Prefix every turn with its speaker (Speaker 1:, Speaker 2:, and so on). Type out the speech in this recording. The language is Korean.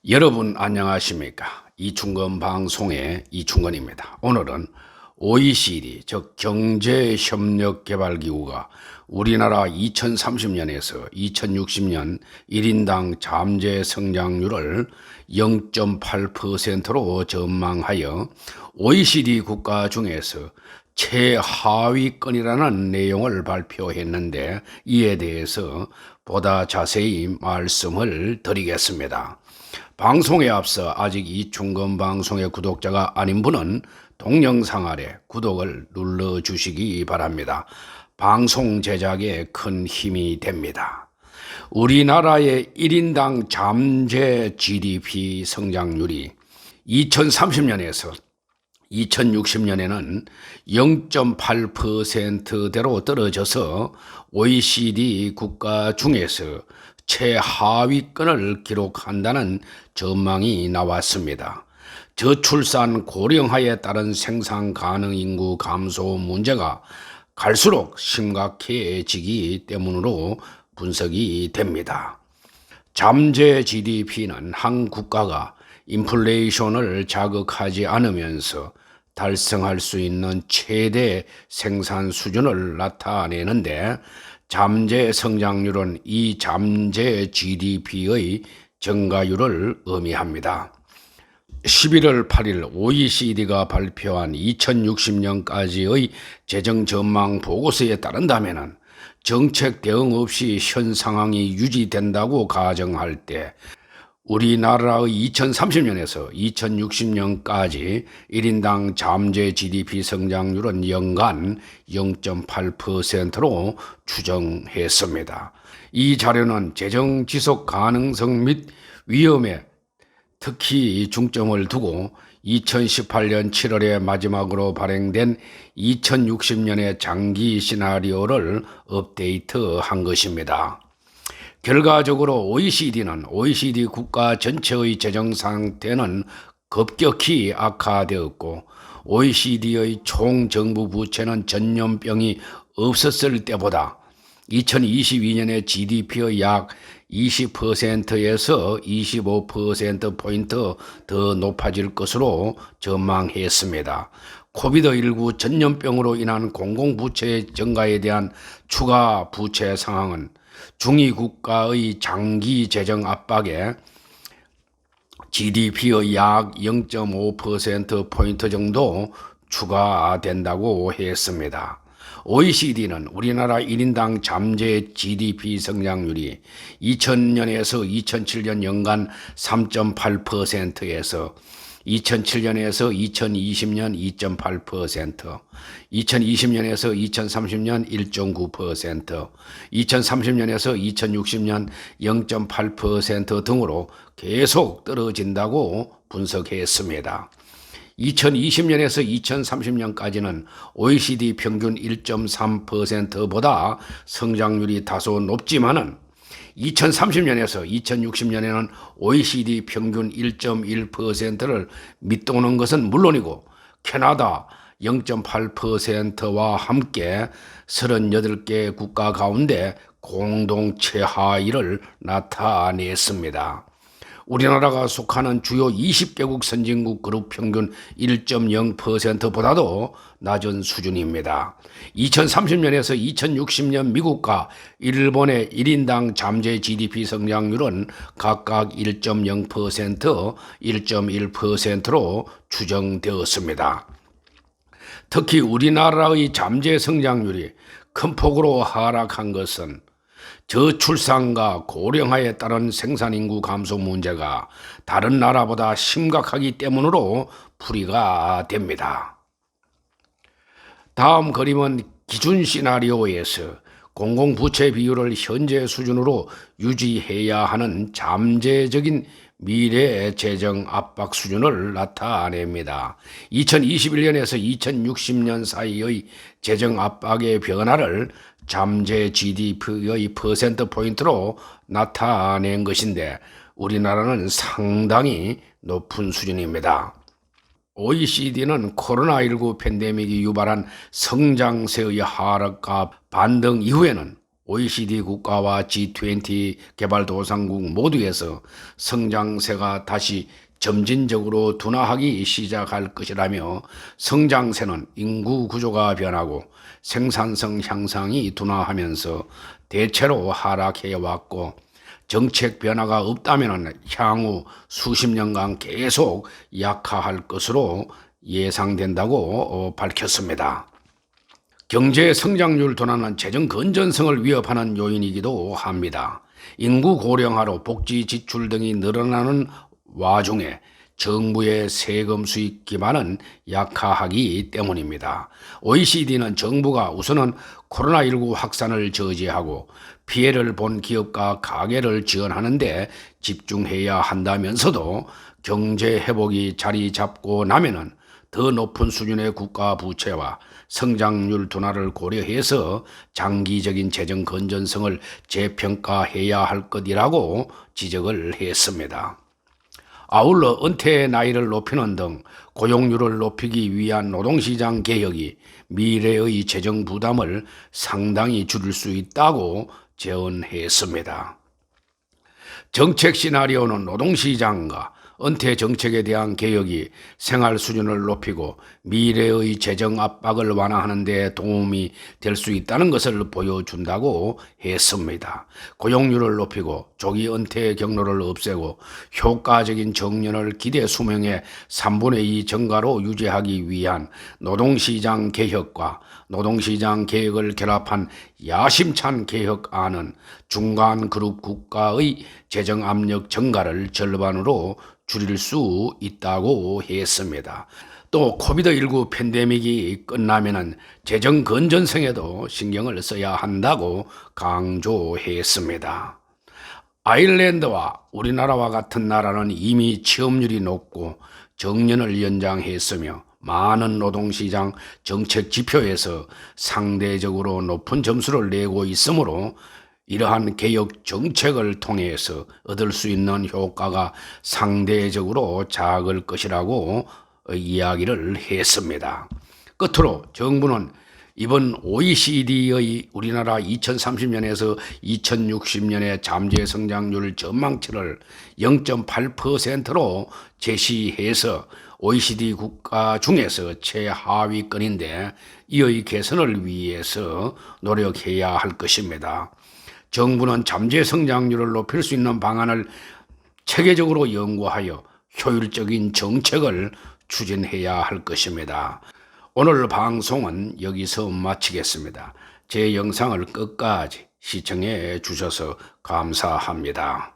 Speaker 1: 여러분 안녕하십니까? 이충건 방송의 이충건입니다. 오늘은 OECD 즉 경제협력개발기구가 우리나라 2030년에서 2060년 1인당 잠재 성장률을 0.8%로 전망하여 OECD 국가 중에서 최하위권이라는 내용을 발표했는데, 이에 대해서 보다 자세히 말씀을 드리겠습니다. 방송에 앞서 아직 이충건 방송의 구독자가 아닌 분은 동영상 아래 구독을 눌러주시기 바랍니다. 방송 제작에 큰 힘이 됩니다. 우리나라의 1인당 잠재 GDP 성장률이 2030년에서 2060년에는 0.8%대로 떨어져서 OECD 국가 중에서 최하위권을 기록한다는 전망이 나왔습니다. 저출산 고령화에 따른 생산 가능 인구 감소 문제가 갈수록 심각해지기 때문으로 분석이 됩니다. 잠재 GDP는 한 국가가 인플레이션을 자극하지 않으면서 달성할 수 있는 최대 생산 수준을 나타내는데, 잠재 성장률은 이 잠재 GDP의 증가율을 의미합니다. 11월 8일 OECD가 발표한 2060년까지의 재정 전망 보고서에 따른다면 정책 대응 없이 현 상황이 유지된다고 가정할 때 우리나라의 2030년에서 2060년까지 1인당 잠재 GDP 성장률은 연간 0.8%로 추정했습니다. 이 자료는 재정 지속 가능성 및 위험에 특히 중점을 두고 2018년 7월에 마지막으로 발행된 2060년의 장기 시나리오를 업데이트한 것입니다. 결과적으로 OECD는 OECD 국가 전체의 재정 상태는 급격히 악화되었고, OECD의 총 정부 부채는 전염병이 없었을 때보다 2022년에 GDP의 약 20%에서 25%포인트 더 높아질 것으로 전망했습니다. 코비드19 전염병으로 인한 공공부채 증가에 대한 추가 부채 상황은 중위 국가의 장기 재정 압박에 GDP의 약 0.5%포인트 정도 추가된다고 했습니다. OECD는 우리나라 1인당 잠재 GDP 성장률이 2000년에서 2007년 연간 3.8%에서 2007년에서 2020년 2.8%, 2020년에서 2030년 1.9%, 2030년에서 2060년 0.8% 등으로 계속 떨어진다고 분석했습니다. 2020년에서 2030년까지는 OECD 평균 1.3%보다 성장률이 다소 높지만은 2030년에서 2060년에는 OECD 평균 1.1%를 밑도는 것은 물론이고 캐나다 0.8%와 함께 38개 국가 가운데 공동 최하위를 나타냈습니다. 우리나라가 속하는 주요 20개국 선진국 그룹 평균 1.0%보다도 낮은 수준입니다. 2030년에서 2060년 미국과 일본의 1인당 잠재 GDP 성장률은 각각 1.0%, 1.1%로 추정되었습니다. 특히 우리나라의 잠재 성장률이 큰 폭으로 하락한 것은 저출산과 고령화에 따른 생산인구 감소 문제가 다른 나라보다 심각하기 때문으로 풀이가 됩니다. 다음 그림은 기준 시나리오에서 공공부채 비율을 현재 수준으로 유지해야 하는 잠재적인 미래 재정 압박 수준을 나타냅니다. 2021년에서 2060년 사이의 재정 압박의 변화를 잠재 GDP의 퍼센트포인트로 나타낸 것인데, 우리나라는 상당히 높은 수준입니다. OECD는 코로나19 팬데믹이 유발한 성장세의 하락과 반등 이후에는 OECD 국가와 G20 개발도상국 모두에서 성장세가 다시 점진적으로 둔화하기 시작할 것이라며, 성장세는 인구 구조가 변하고 생산성 향상이 둔화하면서 대체로 하락해 왔고, 정책 변화가 없다면 향후 수십 년간 계속 약화할 것으로 예상된다고 밝혔습니다. 경제 성장률 둔화는 재정 건전성을 위협하는 요인이기도 합니다. 인구 고령화로 복지 지출 등이 늘어나는 와중에 정부의 세금 수익 기반은 약화하기 때문입니다. OECD는 정부가 우선은 코로나19 확산을 저지하고 피해를 본 기업과 가게를 지원하는 데 집중해야 한다면서도, 경제 회복이 자리 잡고 나면은 더 높은 수준의 국가 부채와 성장률 둔화를 고려해서 장기적인 재정 건전성을 재평가해야 할 것이라고 지적을 했습니다. 아울러 은퇴 나이를 높이는 등 고용률을 높이기 위한 노동시장 개혁이 미래의 재정 부담을 상당히 줄일 수 있다고 제언했습니다. 정책 시나리오는 노동시장과 은퇴 정책에 대한 개혁이 생활 수준을 높이고 미래의 재정 압박을 완화하는 데 도움이 될 수 있다는 것을 보여준다고 했습니다. 고용률을 높이고 조기 은퇴 경로를 없애고 효과적인 정년을 기대 수명의 3분의 2 증가로 유지하기 위한 노동시장 개혁과 노동시장 개혁을 결합한 야심찬 개혁안은 중간 그룹 국가의 재정 압력 증가를 절반으로 줄일 수 있다고 했습니다. 또 코비드19 팬데믹이 끝나면은 재정 건전성에도 신경을 써야 한다고 강조했습니다. 아일랜드와 우리나라와 같은 나라는 이미 취업률이 높고 정년을 연장했으며 많은 노동시장 정책 지표에서 상대적으로 높은 점수를 내고 있으므로, 이러한 개혁 정책을 통해서 얻을 수 있는 효과가 상대적으로 작을 것이라고 이야기를 했습니다. 끝으로 정부는 이번 OECD의 우리나라 2030년에서 2060년의 잠재 성장률 전망치를 0.8%로 제시해서 OECD 국가 중에서 최하위권인데, 이의 개선을 위해서 노력해야 할 것입니다. 정부는 잠재 성장률을 높일 수 있는 방안을 체계적으로 연구하여 효율적인 정책을 추진해야 할 것입니다. 오늘 방송은 여기서 마치겠습니다. 제 영상을 끝까지 시청해 주셔서 감사합니다.